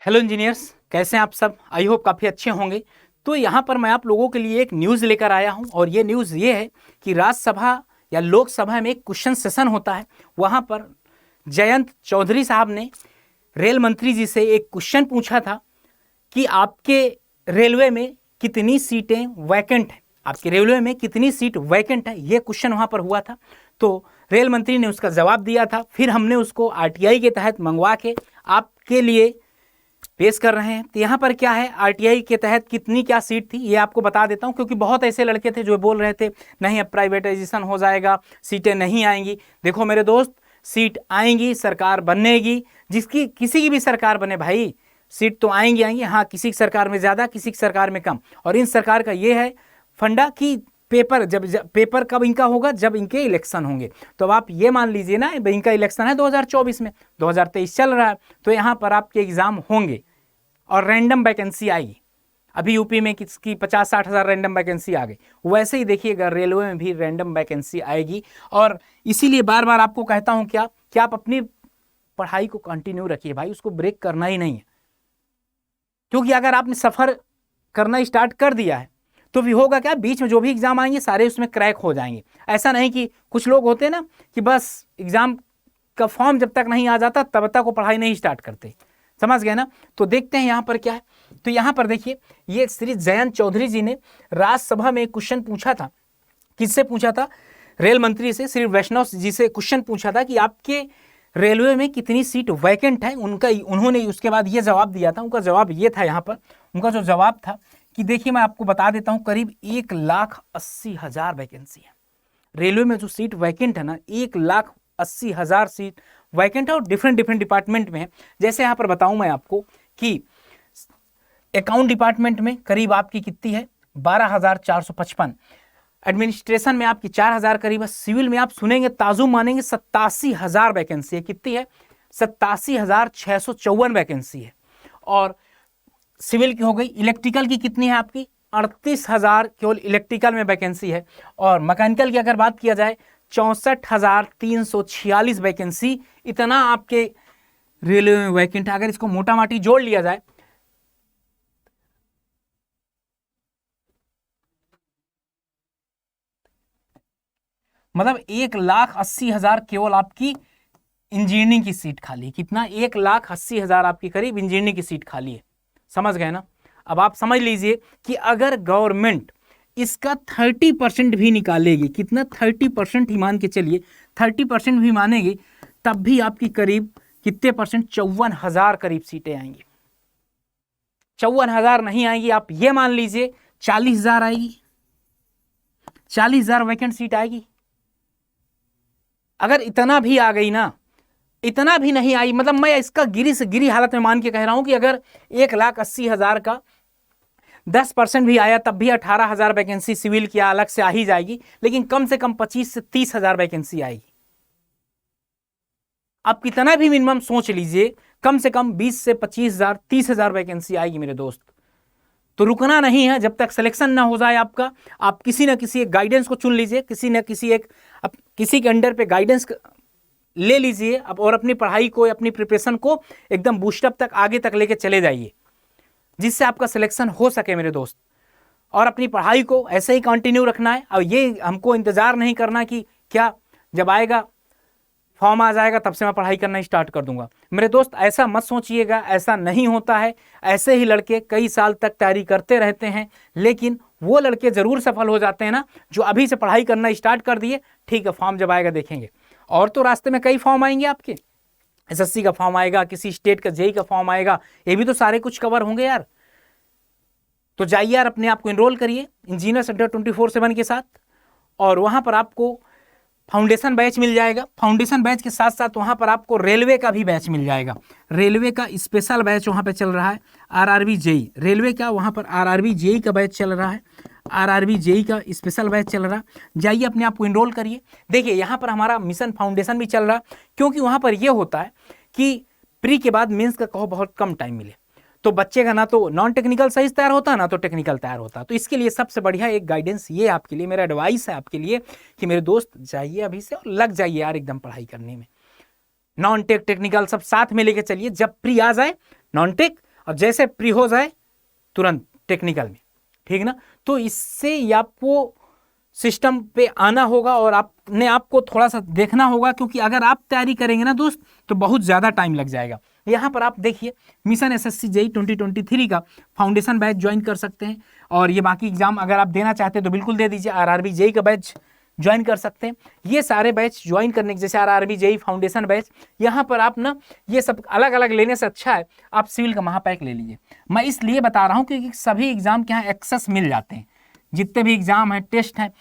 Hello engineers, कैसे हैं आप सब। आई होप काफ़ी अच्छे होंगे। तो यहाँ पर मैं आप लोगों के लिए एक न्यूज़ लेकर आया हूँ और ये न्यूज़ ये है कि राज्यसभा या लोकसभा में एक क्वेश्चन सेशन होता है। वहाँ पर जयंत चौधरी साहब ने रेल मंत्री जी से एक क्वेश्चन पूछा था कि आपके रेलवे में कितनी सीटें वैकेंट हैं, आपके रेलवे में कितनी सीट वैकेंट है, ये क्वेश्चन वहाँ पर हुआ था। तो रेल मंत्री ने उसका जवाब दिया था। फिर हमने उसको आरटीआई के तहत मंगवा के आपके लिए पेश कर रहे हैं। तो यहाँ पर क्या है, आरटीआई के तहत कितनी क्या सीट थी ये आपको बता देता हूँ, क्योंकि बहुत ऐसे लड़के थे जो बोल रहे थे नहीं अब प्राइवेटाइजेशन हो जाएगा, सीटें नहीं आएंगी। देखो मेरे दोस्त, सीट आएंगी, सरकार बनेगी, जिसकी किसी की भी सरकार बने भाई, सीट तो आएंगी आएंगी। हाँ, किसी की सरकार में ज़्यादा, किसी की सरकार में कम। और इन सरकार का ये है फंडा कि पेपर जब पेपर कब इनका होगा, जब इनके इलेक्शन होंगे। तो अब आप ये मान लीजिए ना, इनका इलेक्शन है 2024 में, 2023 चल रहा है, तो यहाँ पर आपके एग्ज़ाम होंगे और रैंडम वैकेंसी आएगी। अभी यूपी में किसकी 50-60 हज़ार रैंडम वैकेंसी आ गई, वैसे ही देखिएगा रेलवे में भी रैंडम वैकेंसी आएगी। और इसीलिए बार बार आपको कहता हूँ क्या कि आप अपनी पढ़ाई को कंटिन्यू रखिए भाई, उसको ब्रेक करना ही नहीं है। क्योंकि अगर आपने सफ़र करना स्टार्ट कर दिया है तो भी होगा क्या, बीच में जो भी एग्ज़ाम आएंगे सारे उसमें क्रैक हो जाएंगे। ऐसा नहीं कि कुछ लोग होते हैं ना कि बस एग्ज़ाम का फॉर्म जब तक नहीं आ जाता तब तक वो पढ़ाई नहीं स्टार्ट करते, समझ गए ना। तो देखते हैं यहाँ पर क्या है। तो यहाँ पर देखिए, ये श्री जयंत चौधरी जी ने राज्यसभा में एक क्वेश्चन पूछा था। किससे पूछा था? रेल मंत्री से, श्री वैष्णव जी से क्वेश्चन पूछा था कि आपके रेलवे में कितनी सीट वैकेंट है। उन्होंने उसके बाद ये जवाब दिया था। उनका जवाब ये था, यहाँ पर उनका जो जवाब था कि देखिए मैं आपको बता देता हूँ, करीब 1,80,000 वैकेंसी है रेलवे में। जो सीट वैकेंट है ना, 1,80,000 सीट वैकेंट है और डिफरेंट डिपार्टमेंट में है। जैसे यहाँ पर बताऊँ मैं आपको कि अकाउंट डिपार्टमेंट में करीब आपकी कितनी है, 12,455। एडमिनिस्ट्रेशन में आपकी 4,000 करीब है। सिविल में आप सुनेंगे ताजुब मानेंगे 87,000 वैकेंसी है। कितनी है? 87,654 वैकेंसी है। और सिविल की हो गई। इलेक्ट्रिकल की कितनी है आपकी? 38,000 केवल इलेक्ट्रिकल में वैकेंसी है। और मैकेनिकल की अगर बात किया जाए 64,346 वैकेंसी, इतना आपके रेलवे में वैकेंट है। अगर इसको मोटा माटी जोड़ लिया जाए मतलब 1,80,000 केवल आपकी इंजीनियरिंग की सीट खाली है। कितना? 1,80,000 आपकी करीब इंजीनियरिंग की सीट खाली है, समझ गए ना। अब आप समझ लीजिए कि अगर गवर्नमेंट इसका 30% भी निकालेगी, कितना 30% ही मान के चलिए, 30% भी मानेगी, तब भी आपकी करीब कितने परसेंट, 54,000 करीब सीटें आएंगी। 54,000 नहीं आएंगी, आप ये मान लीजिए 40,000 आएगी। 40,000 वैकेंट सीट आएगी। अगर इतना भी आ गई ना, इतना भी नहीं आई, मतलब मैं इसका गिरी से गिरी हालत में मान के कह रहा हूं कि अगर 1,80,000 का 10% भी आया तब भी 18,000 वैकेंसी सिविल की अलग से आ ही जाएगी। लेकिन कम से कम 25 से 30,000 वैकेंसी आएगी। आप कितना भी मिनिमम सोच लीजिए, कम से कम 20 से 25,000 30,000 वैकेंसी आएगी मेरे दोस्त। तो रुकना नहीं है जब तक सिलेक्शन ना हो जाए आपका। आप किसी न किसी एक गाइडेंस को चुन लीजिए, किसी न किसी एक किसी के अंडर पे गाइडेंस ले लीजिए और अपनी पढ़ाई को, अपनी प्रिपरेशन को एकदम बूस्टअप तक, आगे तक लेके चले जाइए, जिससे आपका सिलेक्शन हो सके मेरे दोस्त। और अपनी पढ़ाई को ऐसे ही कंटिन्यू रखना है। और ये हमको इंतजार नहीं करना कि क्या जब आएगा फॉर्म आ जाएगा तब से मैं पढ़ाई करना स्टार्ट कर दूंगा। मेरे दोस्त ऐसा मत सोचिएगा, ऐसा नहीं होता है। ऐसे ही लड़के कई साल तक तैयारी करते रहते हैं, लेकिन वो लड़के जरूर सफल हो जाते हैं ना जो अभी से पढ़ाई करना स्टार्ट कर दिए। ठीक है, फॉर्म जब आएगा देखेंगे। और तो रास्ते में कई फॉर्म आएंगे आपके, एसएससी का फॉर्म आएगा, किसी स्टेट का जेई का फॉर्म आएगा, ये भी तो सारे कुछ कवर होंगे यार। तो जाइए यार, अपने आप को इनरोल करिए इंजीनियर्स अड्डा 24/7 के साथ, और वहाँ पर आपको फाउंडेशन बैच मिल जाएगा। फाउंडेशन बैच के साथ साथ वहाँ पर आपको रेलवे का भी बैच मिल जाएगा। रेलवे का स्पेशल बैच वहाँ पे चल रहा है, आरआरबी जेई। रेलवे का वहाँ पर आरआरबी जेई का बैच चल रहा है, आरआरबी जेई का स्पेशल बैच चल रहा है। जाइए अपने आप को इनरोल करिए। देखिए यहाँ पर हमारा मिशन फाउंडेशन भी चल रहा है, क्योंकि वहाँ पर यह होता है कि प्री के बाद मेंस का कहो बहुत कम टाइम मिले, तो बच्चे का ना तो नॉन टेक्निकल सही तैयार होता है, ना तो टेक्निकल तैयार होता है। तो इसके लिए सबसे बढ़िया एक गाइडेंस ये आपके लिए, मेरा एडवाइस है आपके लिए कि मेरे दोस्त जाइए अभी से और लग जाइए यार एकदम पढ़ाई करने में। नॉन टेक टेक्निकल सब साथ में लेके चलिए। जब प्री आ जाए नॉन टेक और जैसे प्री हो जाए तुरंत टेक्निकल में, ठीक ना। तो इससे आपको सिस्टम पे आना होगा और आपने आपको थोड़ा सा देखना होगा, क्योंकि अगर आप तैयारी करेंगे ना दोस्त तो बहुत ज़्यादा टाइम लग जाएगा। यहाँ पर आप देखिए मिशन एसएससी जेईई 2023 का फाउंडेशन बैच ज्वाइन कर सकते हैं, और ये बाकी एग्जाम अगर आप देना चाहते हैं तो बिल्कुल दे दीजिए। आरआरबी जेईई का बैच ज्वाइन कर सकते हैं। ये सारे बैच ज्वाइन करने के, जैसे आरआरबी जेईई फाउंडेशन बैच, यहाँ पर आप ना ये सब अलग अलग लेने से अच्छा है आप सिविल का महापैक ले लीजिए। मैं इसलिए बता रहा हूँ क्योंकि सभी एग्जाम के यहाँ एक्सेस मिल जाते हैं, जितने भी एग्जाम हैं, टेस्ट हैं,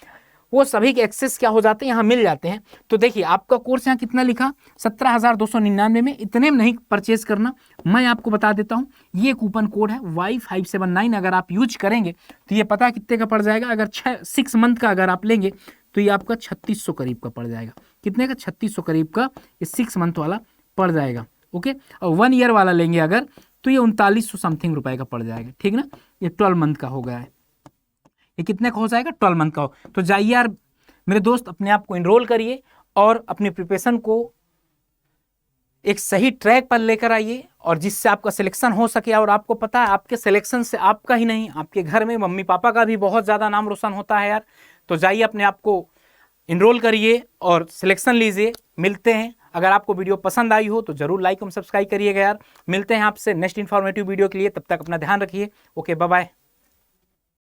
वो सभी के एक्सेस क्या हो जाते हैं, यहाँ मिल जाते हैं। तो देखिए आपका कोर्स यहाँ कितना लिखा, 17,299 में। इतने में नहीं परचेज करना, मैं आपको बता देता हूँ, ये कूपन कोड है Y579। अगर आप यूज करेंगे तो ये पता कितने का पड़ जाएगा। अगर 6 मंथ का अगर आप लेंगे तो ये आपका 3600 करीब का पड़ जाएगा। कितने का? 3600 करीब का ये 6 मंथ वाला पड़ जाएगा। ओके, और 1 ईयर वाला लेंगे अगर तो ये 3900 समथिंग रुपए का पड़ जाएगा, ठीक ना। ये 12 मंथ का हो गया है। ये कितने का हो जाएगा? 12 मंथ का हो। तो जाइए यार मेरे दोस्त, अपने आप को इनरोल करिए और अपनी प्रिपरेशन को एक सही ट्रैक पर लेकर आइए, और जिससे आपका सिलेक्शन हो सके। और आपको पता है आपके सिलेक्शन से आपका ही नहीं, आपके घर में मम्मी पापा का भी बहुत ज़्यादा नाम रोशन होता है यार। तो जाइए अपने आप को इनरोल करिए और सिलेक्शन लीजिए। मिलते हैं, अगर आपको वीडियो पसंद आई हो तो जरूर लाइक और सब्सक्राइब करिएगा यार। मिलते हैं आपसे नेक्स्ट इन्फॉर्मेटिव वीडियो के लिए, तब तक अपना ध्यान रखिए। Okay, bye bye.